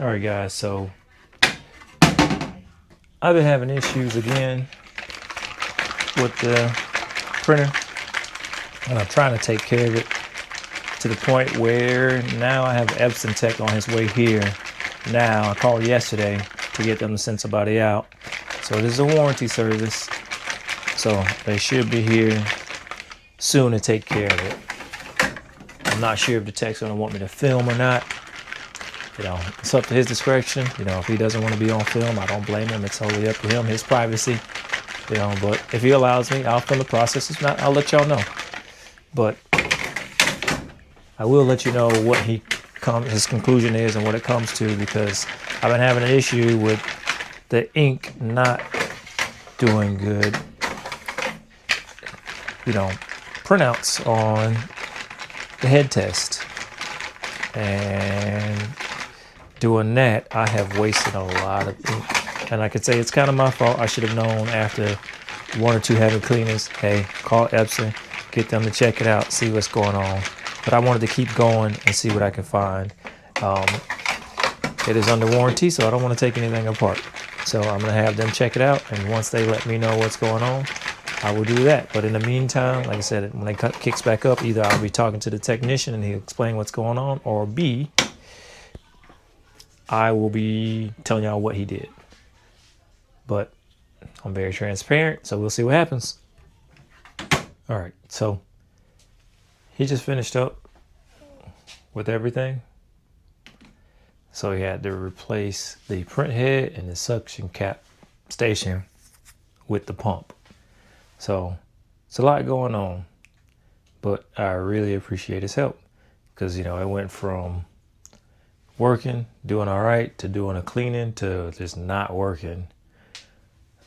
All right, guys, so I've been having issues again with the printer, and I'm trying to take care of it to the point where now I have Epson Tech on his way here. Now, I called yesterday to get them to send somebody out. So this is a warranty service, so they should be here soon to take care of it. I'm not sure if the tech's gonna want me to film or not. You know, it's up to his discretion. You know, if he doesn't want to be on film, I don't blame him. It's totally up to him, his privacy. You know, but if he allows me, I'll film the process. If not, I'll let y'all know. But I will let you know what his conclusion is and what it comes to, because I've been having an issue with the ink not doing good. You know, printouts on the head test. And doing that, I have wasted a lot of ink. And I could say it's kind of my fault. I should have known after one or two heavy cleanings, hey, call Epson, get them to check it out, see what's going on. But I wanted to keep going and see what I can find. It is under warranty, so I don't want to take anything apart. So I'm going to have them check it out, and once they let me know what's going on, I will do that. But in the meantime, like I said, when it kicks back up, either I'll be talking to the technician and he'll explain what's going on, or B, I will be telling y'all what he did. But I'm very transparent, so we'll see what happens. All right, so he just finished up with everything. So he had to replace the print head and the suction cap station with the pump. So it's a lot going on, but I really appreciate his help, because, you know, it went from working, doing all right, to doing a cleaning, to just not working.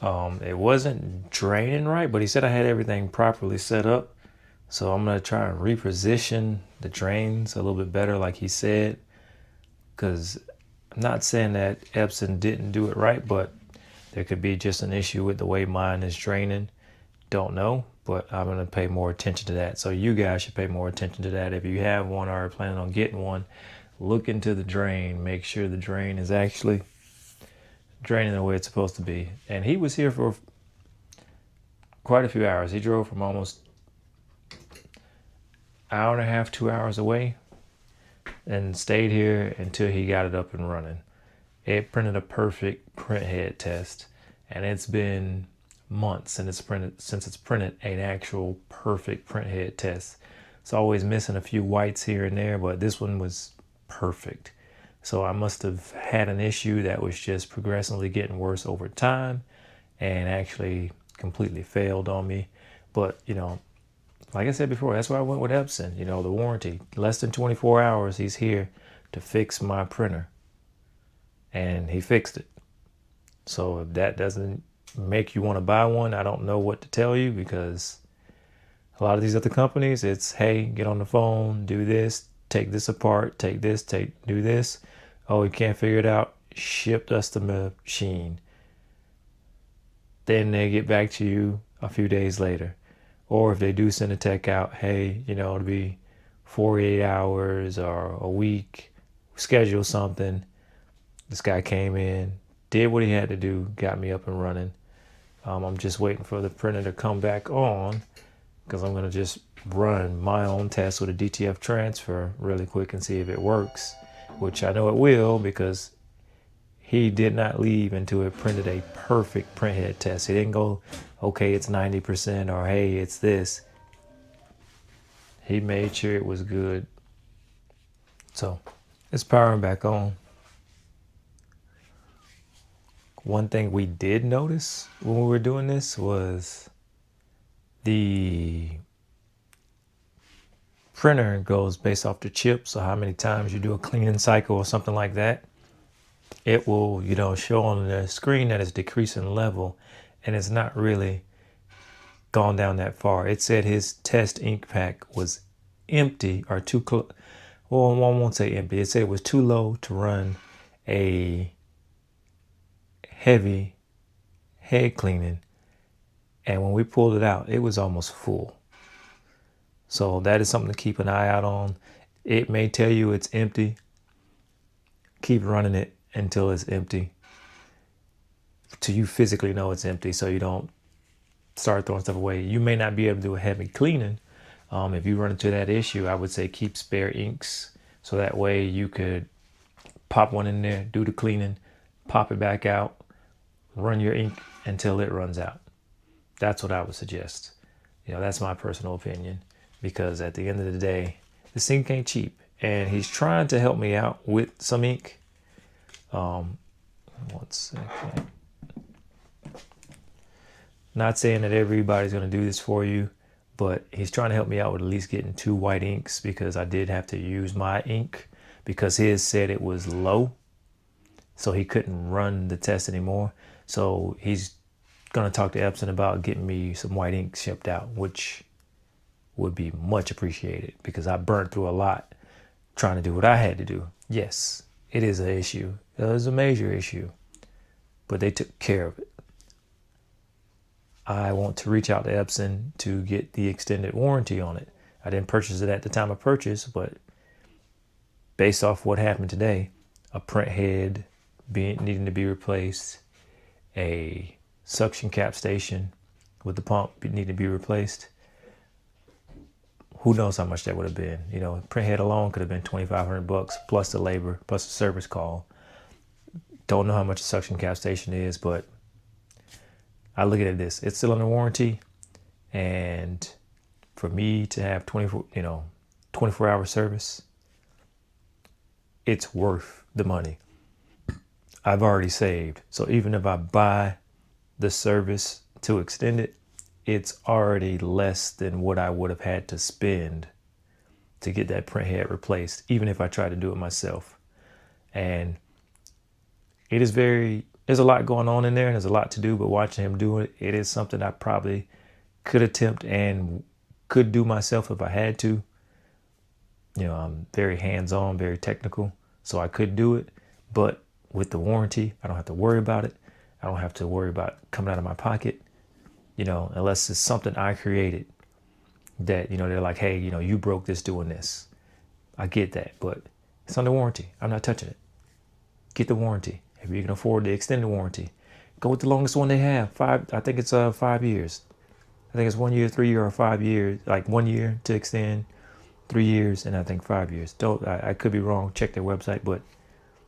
It wasn't draining right, but he said I had everything properly set up. So I'm going to try and reposition the drains a little bit better, like he said, because I'm not saying that Epson didn't do it right, but there could be just an issue with the way mine is draining. Don't know, but I'm going to pay more attention to that. So you guys should pay more attention to that. If you have one or are planning on getting one, look into the drain. Make sure the drain is actually draining the way it's supposed to be. And he was here for quite a few hours. He drove from almost hour and a half, 2 hours away, and stayed here until he got it up and running. It printed a perfect print head test, and it's been months since it's printed an actual perfect print head test. It's always missing a few whites here and there, but this one was perfect. So I must have had an issue that was just progressively getting worse over time, and actually completely failed on me. But, you know, like I said before, that's why I went with Epson. You know, the warranty, less than 24 hours, he's here to fix my printer. And he fixed it. So if that doesn't make you want to buy one, I don't know what to tell you, because a lot of these other companies, it's, hey, get on the phone, do this, take this apart, take this, do this. Oh, you can't figure it out, shipped us the machine. Then they get back to you a few days later. Or if they do send a tech out, hey, you know, it'll be 48 hours or a week, schedule something. This guy came in, did what he had to do, got me up and running. I'm just waiting for the printer to come back on, because I'm going to just run my own test with a DTF transfer really quick and see if it works, which I know it will, because he did not leave until it printed a perfect print head test. He didn't go, okay, it's 90%, or hey, it's this. He made sure it was good. So it's powering back on. One thing we did notice when we were doing this was the printer goes based off the chip. So how many times you do a cleaning cycle or something like that, it will, you know, show on the screen that it's decreasing level, and it's not really gone down that far. It said his test ink pack was empty, or too close. Well, I won't say empty. It said it was too low to run a heavy head cleaning, and when we pulled it out, it was almost full. So that is something to keep an eye out on. It may tell you it's empty. Keep running it until it's empty, till you physically know it's empty, so you don't start throwing stuff away. You may not be able to do a heavy cleaning. If you run into that issue, I would say keep spare inks, so that way you could pop one in there, do the cleaning, pop it back out, run your ink until it runs out. That's what I would suggest. That's my personal opinion, because at the end of the day, this ink ain't cheap, and he's trying to help me out with some ink. 1 second. Not saying that everybody's going to do this for you, but he's trying to help me out with at least getting 2 white inks, because I did have to use my ink because his said it was low, so he couldn't run the test anymore. So he's going to talk to Epson about getting me some white ink shipped out, which would be much appreciated, because I burned through a lot trying to do what I had to do. Yes, it is an issue. It was a major issue, but they took care of it. I want to reach out to Epson to get the extended warranty on it. I didn't purchase it at the time of purchase, but based off what happened today, a print head needing to be replaced, a suction cap station with the pump needing to be replaced. Who knows how much that would have been? Print head alone could have been $2,500 plus the labor, plus the service call. Don't know how much a suction cap station is, but I look at this. It's still under warranty, and for me to have 24-hour service, it's worth the money. I've already saved. So even if I buy the service to extend it, it's already less than what I would have had to spend to get that print head replaced, even if I tried to do it myself. And there's a lot going on in there, and there's a lot to do, but watching him do it, it is something I probably could attempt and could do myself if I had to. I'm very hands-on, very technical, so I could do it. But with the warranty, I don't have to worry about it. I don't have to worry about coming out of my pocket, unless it's something I created that, they're like, hey, you broke this doing this. I get that, but it's under warranty. I'm not touching it. Get the warranty. If you can afford the extended warranty, go with the longest one they have. I think it's 5 years. I think it's 1 year, 3 year, or 5 years. Like 1 year to extend, 3 years, and I think 5 years. I could be wrong. Check their website, but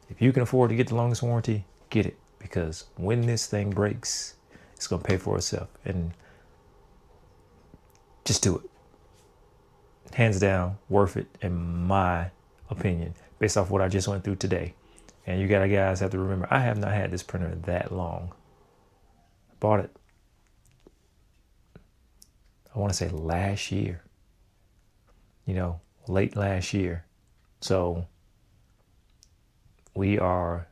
if you can afford to get the longest warranty, get it, because when this thing breaks, it's gonna pay for itself. And just do it. Hands down, worth it, in my opinion, based off what I just went through today. And you guys have to remember, I have not had this printer that long. I bought it, I want to say last year, late last year. So we are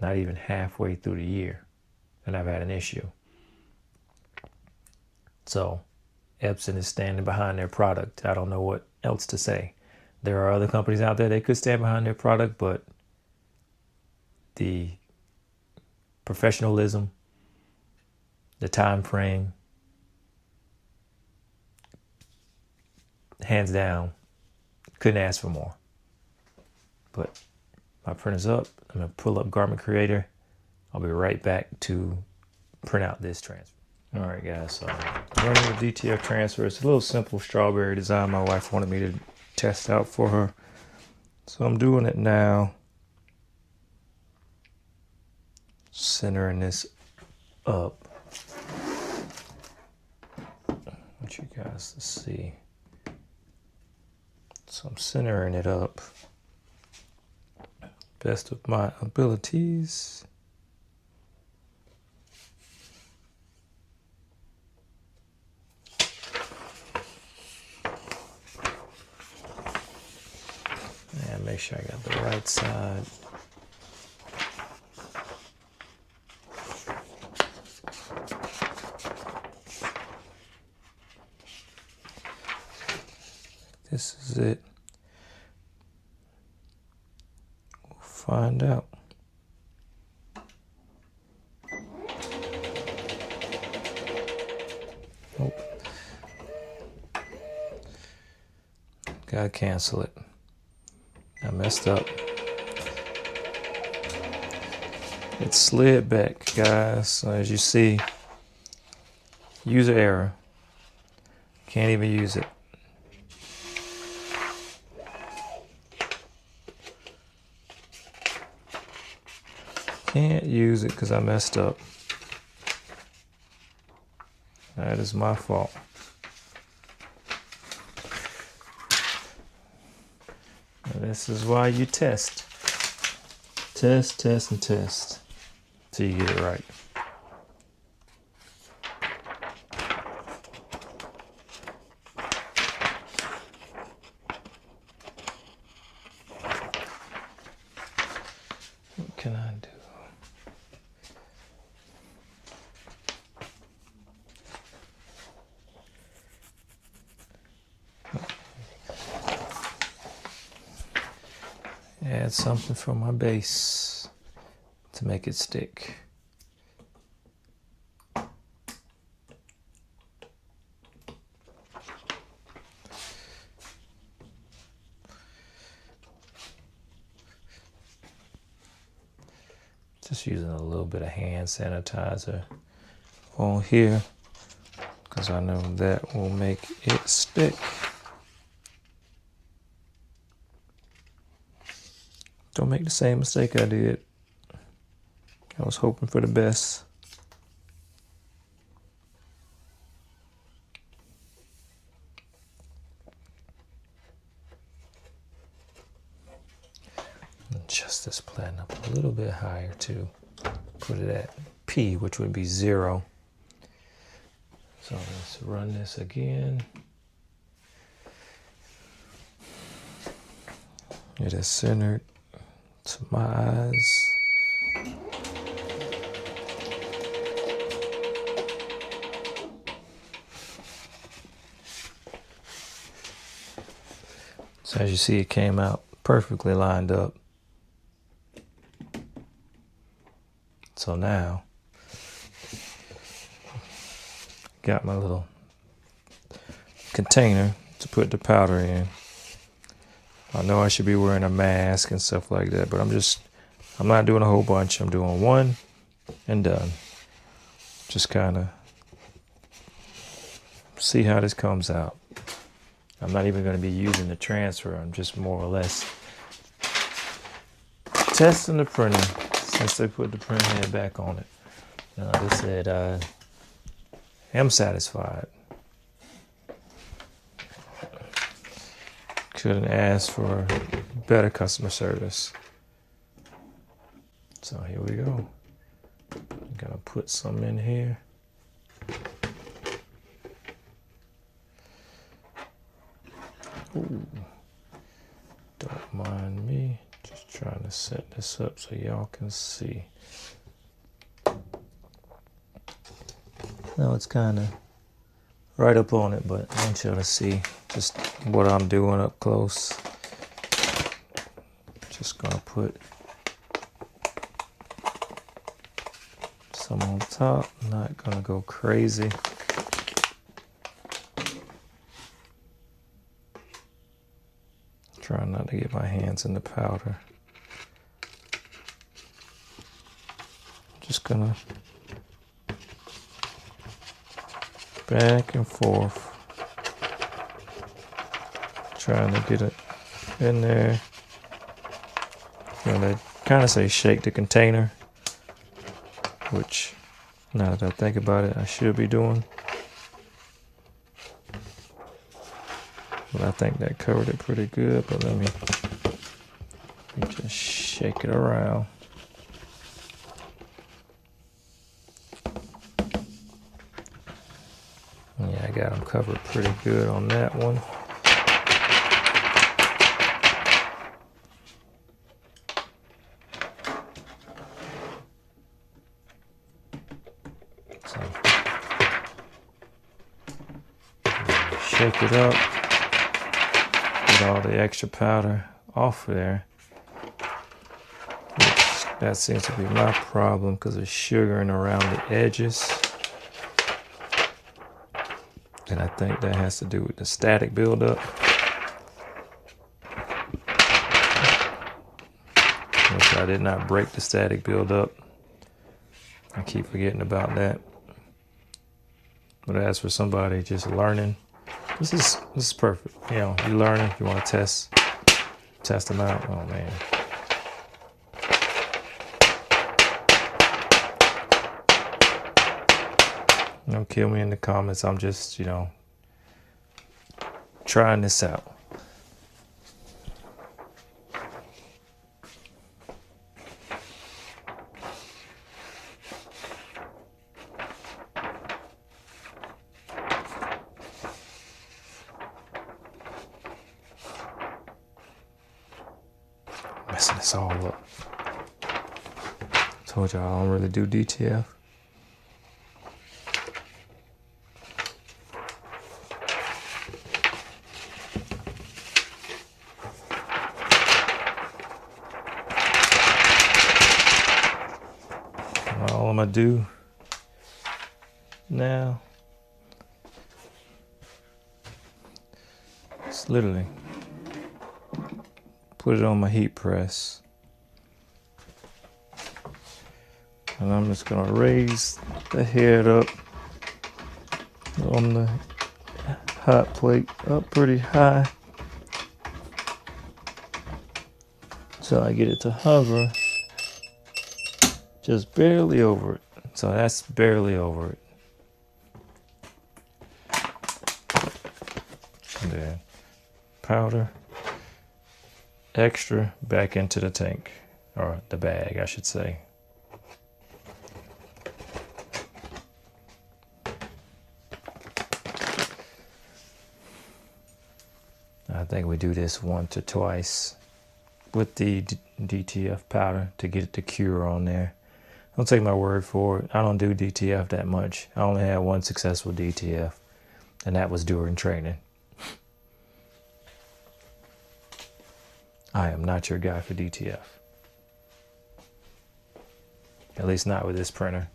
not even halfway through the year, and I've had an issue. So Epson is standing behind their product. I don't know what else to say. There are other companies out there that could stand behind their product, but the professionalism, the time frame, hands down, couldn't ask for more. But my printer's up. I'm gonna pull up Garment Creator. I'll be right back to print out this transfer. All right, guys, so running the DTF transfer. It's a little simple strawberry design my wife wanted me to test out for her. So I'm doing it now. Centering this up. I want you guys to see. So I'm centering it up best of my abilities. And make sure I got the right side. This is it. We'll find out. Nope. Gotta cancel it. I messed up. It slid back, guys. So as you see, user error. Can't even use it. Can't use it because I messed up. That is my fault. And this is why you test. Test, test, and test till you get it right. What can I do? Add something for my base to make it stick. Just using a little bit of hand sanitizer on here because I know that will make it stick. Don't make the same mistake I did. I was hoping for the best. Adjust this plan up a little bit higher too. Put it at P, which would be 0. So let's run this again. It is centered to my eyes. So as you see, it came out perfectly lined up. So now, got my little container to put the powder in. I know I should be wearing a mask and stuff like that, but I'm not doing a whole bunch. I'm doing one and done. Just kind of see how this comes out. I'm not even going to be using the transfer. I'm just more or less testing the printer since they put the print head back on it. And like I said, I am satisfied. Couldn't ask for better customer service. So here we go. I'm gonna put some in here. Ooh. Don't mind me. Just trying to set this up so y'all can see. Now it's kind of right up on it, but I want y'all to see just what I'm doing up close. Just gonna put some on top. Not gonna go crazy. Trying not to get my hands in the powder. Just gonna back and forth, trying to get it in there. They kind of say shake the container, which now that I think about it, I should be doing. But I think that covered it pretty good, but let me just shake it around. Yeah, I got them covered pretty good on that one. So, shake it up. Get all the extra powder off there. Which, that seems to be my problem because it's sugaring around the edges. And I think that has to do with the static buildup. Which I did not break the static buildup. I keep forgetting about that. But as for somebody just learning, this is perfect. You know, you learning, you want to test them out. Oh man. Don't kill me in the comments. I'm just, you know, trying this out. Messing this all up. Told y'all I don't really do DTF. All I'm gonna do now is literally put it on my heat press, and I'm just gonna raise the head up on the hot plate up pretty high so I get it to hover just barely over it. So that's barely over it. And then powder, extra back into the tank, or the bag, I should say. I think we do this once or twice with the DTF powder to get it to cure on there. Don't take my word for it. I don't do DTF that much. I only had one successful DTF, and that was during training. I am not your guy for DTF. At least not with this printer.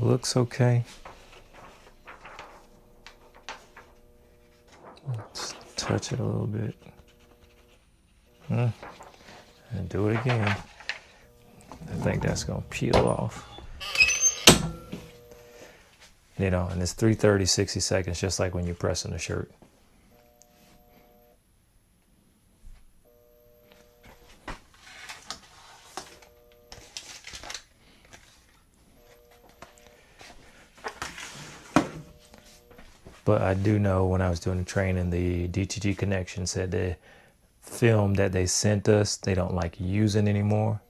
Looks okay. Let's touch it a little bit. And do it again. I think that's gonna peel off. You know, and it's 3:30, 60 seconds, just like when you're pressing the shirt. But I do know when I was doing the training, the DTG Connection said the film that they sent us, they don't like using anymore.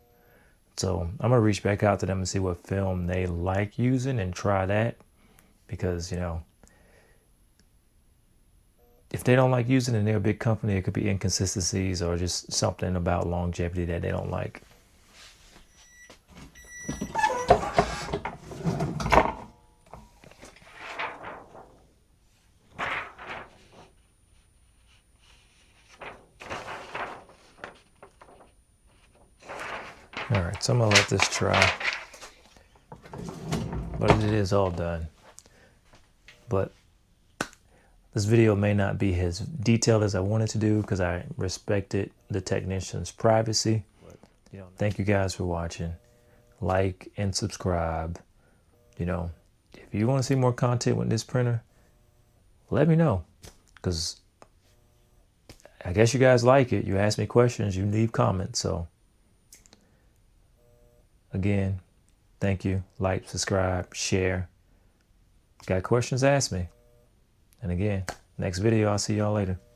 So I'm gonna reach back out to them and see what film they like using and try that. Because, you know, if they don't like using it and they're a big company, it could be inconsistencies or just something about longevity that they don't like. All right, so I'm gonna let this try, but it is all done. But this video may not be as detailed as I wanted to do because I respected the technician's privacy. You know, thank you guys for watching. Like and subscribe. You know, if you want to see more content with this printer, let me know, because I guess you guys like it. You ask me questions, you leave comments. So again, thank you. Like, subscribe, share. Got questions, ask me. And again, next video, I'll see y'all later.